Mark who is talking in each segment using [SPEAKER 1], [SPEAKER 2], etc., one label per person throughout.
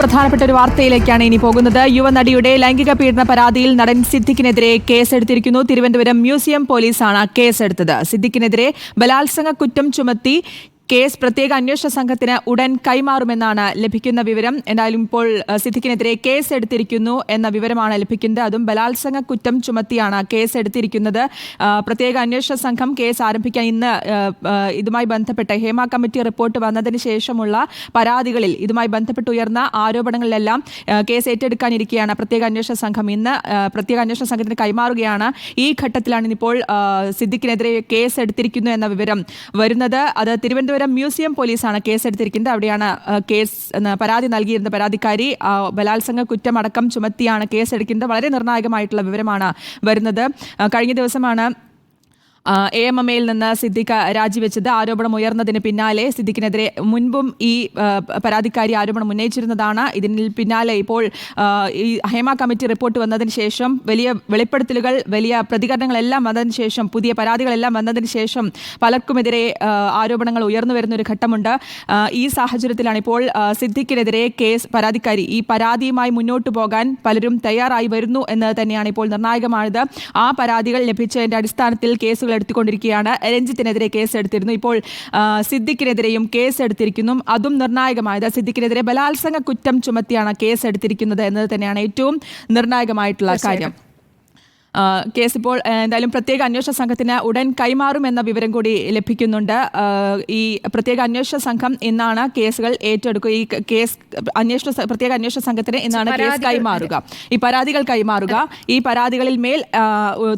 [SPEAKER 1] പ്രധാനപ്പെട്ട ഒരു വാർത്തയിലേക്കാണ് ഇനി പോകുന്നത്. യുവനടിയുടെ ലൈംഗിക പീഡന പരാതിയിൽ നടൻ സിദ്ദിഖിനെതിരെ കേസെടുത്തിരിക്കുന്നു. തിരുവനന്തപുരം മ്യൂസിയം പോലീസാണ് കേസെടുത്തത്. സിദ്ദിഖിനെതിരെ ബലാത്സംഗ കുറ്റം ചുമത്തി കേസ് പ്രത്യേക അന്വേഷണ സംഘത്തിന് ഉടൻ കൈമാറുമെന്നാണ് ലഭിക്കുന്ന വിവരം. എന്തായാലും ഇപ്പോൾ സിദ്ദിഖിനെതിരെ കേസെടുത്തിരിക്കുന്നു എന്ന വിവരമാണ് ലഭിക്കുന്നത്. അതും ബലാത്സംഗ കുറ്റം ചുമത്തിയാണ് കേസെടുത്തിരിക്കുന്നത്. പ്രത്യേക അന്വേഷണ സംഘം കേസ് ആരംഭിക്കാൻ ഇന്ന് ഇതുമായി ബന്ധപ്പെട്ട് ഹേമ കമ്മിറ്റി റിപ്പോർട്ട് വന്നതിന് ശേഷമുള്ള പരാതികളിൽ ഇതുമായി ബന്ധപ്പെട്ട് ഉയർന്ന ആരോപണങ്ങളിലെല്ലാം കേസ് ഏറ്റെടുക്കാനിരിക്കുകയാണ് പ്രത്യേക അന്വേഷണ സംഘം. ഇന്ന് പ്രത്യേക അന്വേഷണ സംഘത്തിന് കൈമാറുകയാണ്. ഈ ഘട്ടത്തിലാണ് ഇപ്പോൾ സിദ്ദിഖിനെതിരെ കേസ് എടുത്തിരിക്കുന്നു എന്ന വിവരം വരുന്നത്. അത് തിരുവനന്തപുരം മ്യൂസിയം പോലീസാണ് കേസെടുത്തിരിക്കുന്നത്. അവിടെയാണ് പരാതി നൽകിയിരുന്ന പരാതിക്കാരി ബലാത്സംഗ കുറ്റമടക്കം ചുമത്തിയാണ് കേസെടുക്കുന്നത്. വളരെ നിർണായകമായിട്ടുള്ള വിവരമാണ് വരുന്നത്. കഴിഞ്ഞ ദിവസമാണ് AMMയിൽ നിന്ന് സിദ്ദിഖ് രാജിവെച്ചത്. ആരോപണം ഉയർന്നതിന് പിന്നാലെ സിദ്ദിഖിനെതിരെ മുൻപും ഈ പരാതിക്കാരി ആരോപണം ഉന്നയിച്ചിരുന്നതാണ്. ഇതിന് പിന്നാലെ ഇപ്പോൾ ഈ ഹേമ കമ്മിറ്റി റിപ്പോർട്ട് വന്നതിന് ശേഷം വലിയ വെളിപ്പെടുത്തലുകൾ, വലിയ പ്രതികരണങ്ങളെല്ലാം വന്നതിന് ശേഷം, പുതിയ പരാതികളെല്ലാം വന്നതിന് ശേഷം പലർക്കുമെതിരെ ആരോപണങ്ങൾ ഉയർന്നു വരുന്നൊരു ഘട്ടമുണ്ട്. ഈ സാഹചര്യത്തിലാണ് ഇപ്പോൾ സിദ്ദിഖിനെതിരെ പരാതിക്കാരി ഈ പരാതിയുമായി മുന്നോട്ട് പോകാൻ പലരും തയ്യാറായി വരുന്നു എന്ന് തന്നെയാണ് ഇപ്പോൾ നിർണായകമായത്. ആ പരാതികൾ ലഭിച്ചതിന്റെ അടിസ്ഥാനത്തിൽ കേസുകൾ എടുത്തുകൊണ്ടിരിക്കുകയാണ്. രഞ്ജിത്തിനെതിരെ കേസെടുത്തിരുന്നു. ഇപ്പോൾ സിദ്ദിഖിനെതിരെയും കേസെടുത്തിരിക്കുന്നു. അതും നിർണായകമായത് സിദ്ദിഖിനെതിരെ ബലാത്സംഗ കുറ്റം ചുമത്തിയാണ് കേസെടുത്തിരിക്കുന്നത് എന്നത് തന്നെയാണ് ഏറ്റവും നിർണായകമായിട്ടുള്ള കാര്യം. കേസ് ഇപ്പോൾ എന്തായാലും പ്രത്യേക അന്വേഷണ സംഘത്തിന് ഉടൻ കൈമാറുമെന്ന വിവരം കൂടി ലഭിക്കുന്നുണ്ട്. ഈ പ്രത്യേക അന്വേഷണ സംഘം ഇന്നാണ് കേസുകൾ ഏറ്റെടുക്കുക. ഈ കേസ് പ്രത്യേക അന്വേഷണ സംഘത്തിന് ഇന്നാണ് കേസ് കൈമാറുക, ഈ പരാതികൾ കൈമാറുക. ഈ പരാതികളിൽ മേൽ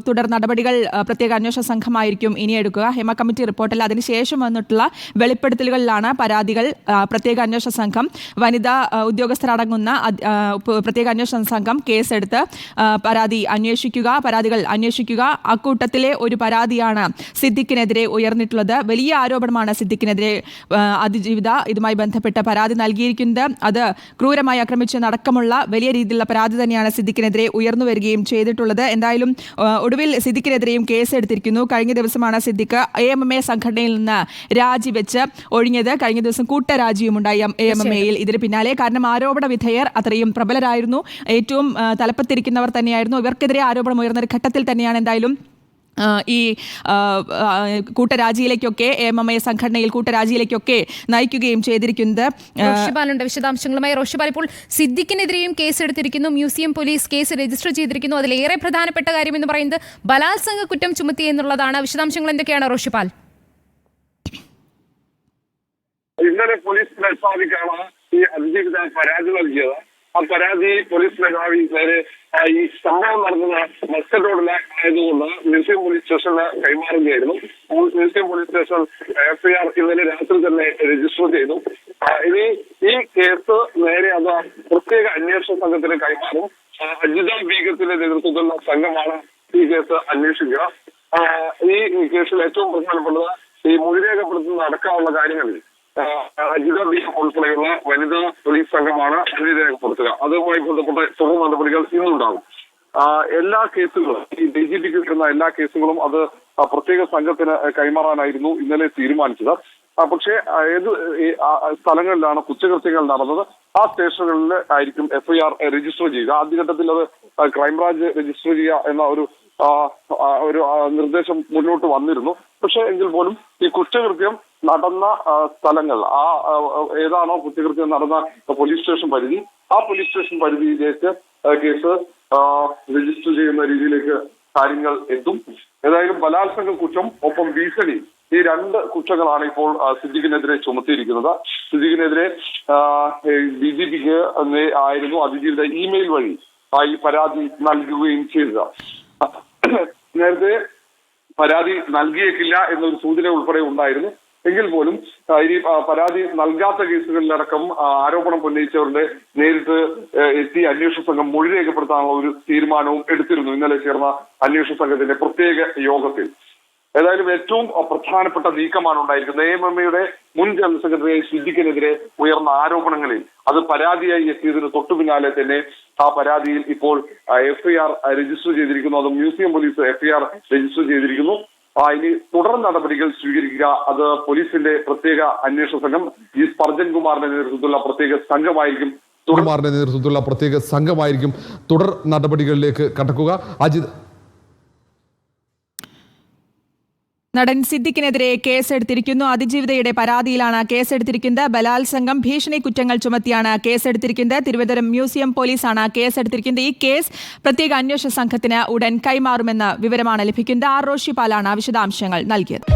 [SPEAKER 1] തുടർ നടപടികൾ പ്രത്യേക അന്വേഷണ സംഘമായിരിക്കും ഇനി എടുക്കുക. ഹേമ കമ്മിറ്റി റിപ്പോർട്ടിൽ അതിനുശേഷം വന്നിട്ടുള്ള വെളിപ്പെടുത്തലുകളിലാണ് പരാതികൾ പ്രത്യേക അന്വേഷണ സംഘം, വനിതാ ഉദ്യോഗസ്ഥരടങ്ങുന്ന പ്രത്യേക അന്വേഷണ സംഘം കേസെടുത്ത് പരാതികൾ അന്വേഷിക്കുക. അക്കൂട്ടത്തിലെ ഒരു പരാതിയാണ് സിദ്ദിഖിനെതിരെ ഉയർന്നിട്ടുള്ളത്. വലിയ ആരോപണമാണ് സിദ്ദിഖിനെതിരെ അതിജീവിത ഇതുമായി ബന്ധപ്പെട്ട പരാതി നൽകിയിരിക്കുന്നത്. അത് ക്രൂരമായി ആക്രമിച്ചതടക്കമുള്ള വലിയ രീതിയിലുള്ള പരാതി തന്നെയാണ് സിദ്ദിഖിനെതിരെ ഉയർന്നു വരികയും ചെയ്തിട്ടുള്ളത്. എന്തായാലും ഒടുവിൽ സിദ്ദിഖിനെതിരെയും കേസെടുത്തിരിക്കുന്നു. കഴിഞ്ഞ ദിവസമാണ് സിദ്ദിഖ് AMMA സംഘടനയിൽ നിന്ന് രാജിവെച്ച് ഒഴിഞ്ഞത്. കഴിഞ്ഞ ദിവസം കൂട്ടരാജിയുമുണ്ടായി AMMയിൽ. ഇതിന് പിന്നാലെ കാരണം ആരോപണ വിധേയർ അത്രയും പ്രബലരായിരുന്നു, ഏറ്റവും തലപ്പത്തിരിക്കുന്നവർ തന്നെയായിരുന്നു. ഇവർക്കെതിരെ ആരോപണം ഉയർന്ന ഘട്ടത്തിൽ തന്നെയാണ് എന്തായാലും ഈ കൂട്ടരാജിയിലേക്കൊക്കെ AMMA സംഘടനയിൽ കൂട്ടരാജിയിലേക്കൊക്കെ നയിക്കുകയും ചെയ്തിരിക്കുന്നത്.
[SPEAKER 2] റോഷിബാലുണ്ട് വിശദാംശങ്ങളുമായി. റോഷിബാൽ, ഇപ്പോൾ സിദ്ദിഖിനെതിരെയും കേസെടുത്തിരിക്കുന്നു. മ്യൂസിയം പോലീസ് കേസ് രജിസ്റ്റർ ചെയ്തിരിക്കുന്നു. അതിലേറെ പ്രധാനപ്പെട്ട കാര്യം എന്ന് പറയുന്നത് ബലാത്സംഗ കുറ്റം ചുമത്തി എന്നുള്ളതാണ്. വിശദാംശങ്ങൾ എന്തൊക്കെയാണ് റോഷിബാൽ?
[SPEAKER 3] ഇന്നലെ പോലീസ് മേധാവിക്കാണ് ഈ അതിജീവിത പരാതി നൽകിയത്. ആ പരാതി പോലീസ് മേധാവി നേരെ ഈ സംഭവം നടന്നത് മസ്കറ്റ് റോഡിലെ ആയതുകൊണ്ട് മ്യൂസിയം പോലീസ് സ്റ്റേഷന് കൈമാറുകയായിരുന്നു. മ്യൂസിയം പോലീസ് സ്റ്റേഷൻ FIR ഇന്നലെ രാത്രി തന്നെ രജിസ്റ്റർ ചെയ്തു. ഇനി ഈ കേസ് നേരെ അത് പ്രത്യേക അന്വേഷണ സംഘത്തിന് കൈമാറും. അജിത ബീഗത്തിന്റെ നേതൃത്വത്തിലുള്ള സംഘമാണ് ഈ കേസ് അന്വേഷിക്കുക. ഈ കേസിൽ ഏറ്റവും പ്രധാനപ്പെട്ടത് ഈ മൊഴി രേഖപ്പെടുത്തുന്ന അടക്കമുള്ള കാര്യങ്ങളിൽ അജിത ബീഗം ഉൾപ്പെടെയുള്ള വനിതാ പോലീസ് സംഘമാണ് മൊഴി രേഖപ്പെടുത്തുക. അതുമായി ബന്ധപ്പെട്ട തുടർ നടപടികൾ ഇന്നുണ്ടാകും. എല്ലാ കേസുകളും ഈ DGPക്ക് കിട്ടുന്ന എല്ലാ കേസുകളും അത് പ്രത്യേക സംഘത്തിന് കൈമാറാനായിരുന്നു ഇന്നലെ തീരുമാനിച്ചത്. പക്ഷേ ഏത് സ്ഥലങ്ങളിലാണ് കുറ്റകൃത്യങ്ങൾ നടന്നത് ആ സ്റ്റേഷനുകളിൽ ആയിരിക്കും FIR രജിസ്റ്റർ ചെയ്യുക. ആദ്യഘട്ടത്തിൽ അത് ക്രൈംബ്രാഞ്ച് രജിസ്റ്റർ ചെയ്യുക എന്ന ഒരു നിർദ്ദേശം മുന്നോട്ട് വന്നിരുന്നു. പക്ഷേ എങ്കിൽ പോലും ഈ കുറ്റകൃത്യം നടന്ന സ്ഥലങ്ങൾ, ഏതാണോ കുറ്റകൃത്യം നടന്ന പോലീസ് സ്റ്റേഷൻ പരിധി, ആ പോലീസ് സ്റ്റേഷൻ പരിധിയിലേക്ക് കേസ് രജിസ്റ്റർ ചെയ്യുന്ന രീതിയിലേക്ക് കാര്യങ്ങൾ എത്തും. ഏതായാലും ബലാത്സംഗ കുറ്റം ഒപ്പം ഭീഷണി, ഈ രണ്ട് കുറ്റങ്ങളാണ് ഇപ്പോൾ സിദ്ദിഖിനെതിരെ ചുമത്തിയിരിക്കുന്നത്. സിദ്ദിഖിനെതിരെ DGPക്ക് ആയിരുന്നു അതിജീവിത ഇമെയിൽ വഴി ഈ പരാതി നൽകുകയും ചെയ്തത്. നേരത്തെ പരാതി നൽകിയേക്കില്ല എന്നൊരു സൂചന ഉൾപ്പെടെ ഉണ്ടായിരുന്നു. എങ്കിൽ പോലും ഈ പരാതി നൽകാത്ത കേസുകളിലടക്കം ആരോപണം ഉന്നയിച്ചവരുടെ നേരിട്ട് എത്തി അന്വേഷണ സംഘം മൊഴി രേഖപ്പെടുത്താനുള്ള ഒരു തീരുമാനവും എടുത്തിരുന്നു ഇന്നലെ ചേർന്ന അന്വേഷണ സംഘത്തിന്റെ പ്രത്യേക യോഗത്തിൽ. ഏതായാലും ഏറ്റവും പ്രധാനപ്പെട്ട നീക്കമാണ് ഉണ്ടായിരിക്കുന്നത്. AMMയുടെ മുൻ ജനറൽ സെക്രട്ടറി സിദ്ദിഖിനെതിരെ ഉയർന്ന ആരോപണങ്ങളിൽ അത് പരാതിയായി എത്തിയതിന് തൊട്ടു പിന്നാലെ തന്നെ ആ പരാതിയിൽ ഇപ്പോൾ FIR രജിസ്റ്റർ ചെയ്തിരിക്കുന്നു. അത് മ്യൂസിയം പോലീസ് FIR രജിസ്റ്റർ ചെയ്തിരിക്കുന്നു. ഇനി തുടർ നടപടികൾ സ്വീകരിക്കുക അത് പോലീസിന്റെ പ്രത്യേക അന്വേഷണ സംഘം G. സ്പർജൻ കുമാറിന്റെ നേതൃത്വത്തിലുള്ള പ്രത്യേക സംഘമായിരിക്കും
[SPEAKER 4] കുമാറിന്റെ നേതൃത്വത്തിലുള്ള പ്രത്യേക സംഘമായിരിക്കും തുടർ നടപടികളിലേക്ക് കടക്കുക. അജിത്,
[SPEAKER 1] നടൻ സിദ്ദിഖിനെതിരെ കേസെടുത്തിരിക്കുന്നു. അതിജീവിതയുടെ പരാതിയിലാണ് കേസെടുത്തിരിക്കുന്നത്. ബലാത്സംഗം, ഭീഷണി കുറ്റങ്ങൾ ചുമത്തിയാണ് കേസെടുത്തിരിക്കുന്നത്. തിരുവനന്തപുരം മ്യൂസിയം പോലീസാണ് കേസെടുത്തിരിക്കുന്നത്. ഈ കേസ് പ്രത്യേക അന്വേഷണ സംഘത്തിന് ഉടൻ കൈമാറുമെന്ന വിവരമാണ് ലഭിക്കുന്നത്. ആർ റോഷിപാലാണ് വിശദാംശങ്ങൾ നൽകിയത്.